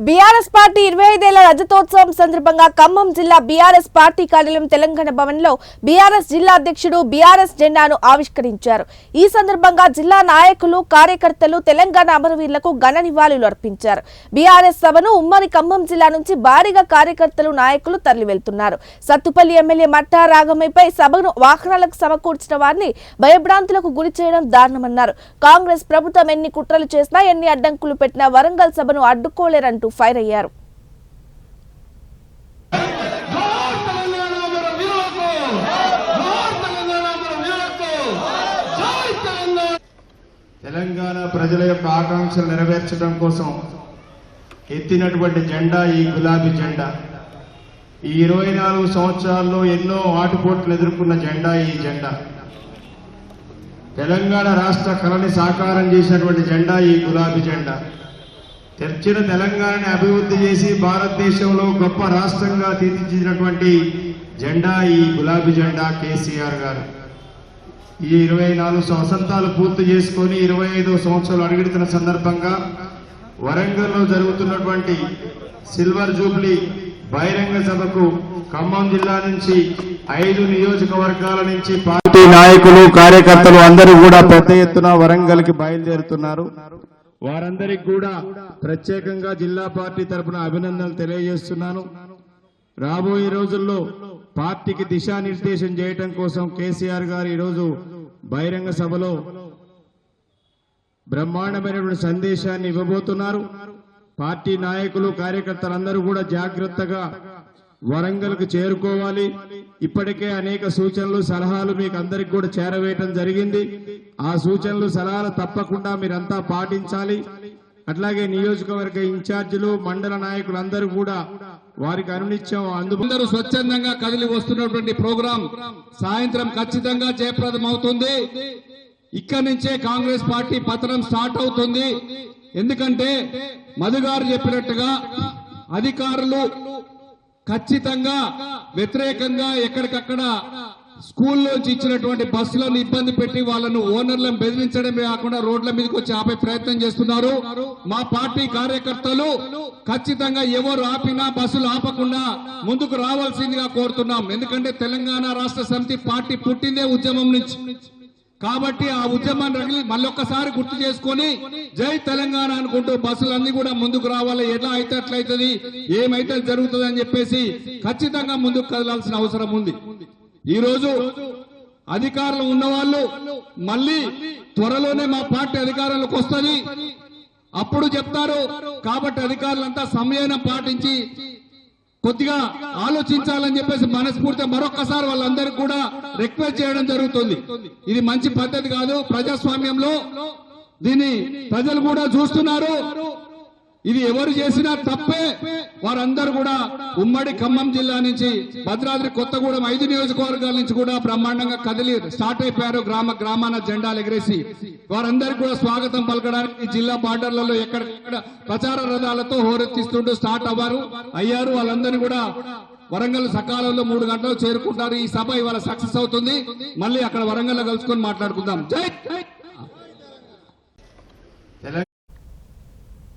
BRS party 25 ఏళ్ల రజతోత్సవం సందర్భంగా ఖమ్మం జిల్లా బీఆర్ఎస్ పార్టీ కార్యాలయం తెలంగాణ భవన్లో బీఆర్ఎస్ జిల్లా అధ్యక్షుడు బీఆర్ఎస్ జెండాను ఆవిష్కరించారు. ఈ సందర్భంగా జిల్లా నాయకులు, కార్యకర్తలు తెలంగాణ అమరవీరులకు ఘన నివాళులు అర్పించారు. బీఆర్ఎస్ సభను ఉమ్మడి ఖమ్మం జిల్లా నుంచి భారీగా కార్యకర్తలు, నాయకులు తరలి వెళ్తున్నారు. సత్తుపల్లి ఎమ్మెల్యే మట్టా రాఘమయ్యపై సభను వాహనాలకు సమకూర్చిన వారిని భయభ్రాంతులకు గురి చేయడం దారుణమన్నారు. కాంగ్రెస్ ప్రభుత్వం ఎన్ని కుట్రలు చేసినా, ఎన్ని అడ్డంకులు పెట్టినా వరంగల్ సభను అడ్డుకోలేరంటూ ఫైర్ అయ్యారు. తెలంగాణ ప్రజల యొక్క ఆకాంక్షలు నెరవేర్చడం కోసం ఎత్తినటువంటి జెండా ఈ గులాబీ జెండా. ఈ 24 సంవత్సరాల్లో ఎన్నో ఆటుపోట్లు ఎదుర్కొన్న జెండా ఈ జెండా. తెలంగాణ రాష్ట్ర కళని సాకారం చేసినటువంటి జెండా ఈ గులాబీ జెండా. తెచ్చిన తెలంగాణని అభివృద్ధి చేసి భారతదేశంలో గొప్ప రాష్ట్రంగా తీర్చిదిద్దినటువంటి జెండా ఈ గులాబీ జెండా కేసీఆర్ గారు. ఈ 24 వసంతాలు పూర్తి చేసుకొని 25వ సంవత్సరాలు అడుగుతున్న సందర్భంగా వరంగల్లో జరుగుతున్నటువంటి సిల్వర్ జూబ్లీ బహిరంగ సభకు ఖమ్మం జిల్లా నుంచి 5 నియోజకవర్గాల నుంచి పార్టీ నాయకులు, కార్యకర్తలు అందరూ కూడా పెద్ద ఎత్తున వరంగల్ కి బయలుదేరుతున్నారు. వారందరికీ కూడా ప్రత్యేకంగా జిల్లా పార్టీ తరఫున అభినందనలు తెలియజేస్తున్నాను. రాబోయే రోజుల్లో పార్టీకి దిశానిర్దేశం చేయడం కోసం కేసీఆర్ గారు ఈరోజు బహిరంగ సభలో బ్రహ్మాండమైనటువంటి సందేశాన్ని ఇవ్వబోతున్నారు. పార్టీ నాయకులు, కార్యకర్తలందరూ కూడా జాగ్రత్తగా వరంగల్ కు చేరుకోవాలి. ఇప్పటికే అనేక సూచనలు, సలహాలు మీకు అందరికి కూడా చేరవేయటం జరిగింది. ఆ సూచనలు, సలహాలు తప్పకుండా మీరంతా పాటించాలి. అట్లాగే నియోజకవర్గ ఇన్ఛార్జీలు, మండల నాయకులు అందరూ కూడా వారికి అనునిత్యం అందరూ స్వచ్ఛందంగా కదిలి వస్తున్నటువంటి ప్రోగ్రాం సాయంత్రం ఖచ్చితంగా జయప్రదం అవుతుంది. ఇక్కడి నుంచే కాంగ్రెస్ పార్టీ పతనం స్టార్ట్ అవుతుంది. ఎందుకంటే మధు గారు చెప్పినట్టుగా అధికారులు ఖచ్చితంగా వ్యతిరేకంగా ఎక్కడికక్కడ స్కూల్లోంచి ఇచ్చినటువంటి బస్సులను ఇబ్బంది పెట్టి వాళ్ళను ఓనర్లను బెదిరించడమే కాకుండా రోడ్ల మీదకి వచ్చి ఆపే ప్రయత్నం చేస్తున్నారు. మా పార్టీ కార్యకర్తలు ఖచ్చితంగా ఎవరు ఆపినా బస్సులు ఆపకుండా ముందుకు రావాల్సిందిగా కోరుతున్నాం. ఎందుకంటే తెలంగాణ రాష్ట్ర సమితి పార్టీ పుట్టిందే ఉద్యమం నుంచి. కాబట్టి ఆ ఉద్యమాన్ని మళ్ళొక్కసారి గుర్తు చేసుకొని జై తెలంగాణ అనుకుంటూ బస్సులన్నీ కూడా ముందుకు రావాలి. ఎట్లా అయితే అట్లయితుంది, ఏమైతే జరుగుతుంది అని చెప్పేసి ఖచ్చితంగా ముందుకు కదలాల్సిన అవసరం ఉంది. ఈ రోజు అధికారులు ఉన్నవాళ్ళు మళ్ళీ త్వరలోనే మా పార్టీ అధికారంలోకి వస్తుంది, అప్పుడు చెప్తారు. కాబట్టి అధికారులంతా సమయాన్ని పాటించి కొద్దిగా ఆలోచించాలని చెప్పేసి మనస్ఫూర్తిగా మరొక్కసారి వాళ్ళందరికీ కూడా రిక్వెస్ట్ చేయడం జరుగుతుంది. ఇది మంచి పద్ధతి కాదు. ప్రజాస్వామ్యంలో దీన్ని ప్రజలు కూడా చూస్తున్నారు. ఇది ఎవరు చేసినా తప్పే. వారందరూ కూడా ఉమ్మడి ఖమ్మం జిల్లా నుంచి భద్రాద్రి కొత్తగూడెం 5 నియోజకవర్గాల నుంచి కూడా బ్రహ్మాండంగా కదిలి స్టార్ట్ అయిపోయారు. గ్రామాన జెండాలు ఎగరేసి వారందరికీ కూడా స్వాగతం పలకడానికి జిల్లా బార్డర్లలో ఎక్కడెక్కడ ప్రచార రథాలతో హోరెత్తిస్తుంటూ స్టార్ట్ అయ్యారు. వాళ్ళందరినీ కూడా వరంగల్ సకాలంలో 3 గంటలు చేరుకుంటారు. ఈ సభ ఇవాళ సక్సెస్ అవుతుంది. మళ్ళీ అక్కడ వరంగల్ కలుసుకొని మాట్లాడుకుందాం. జై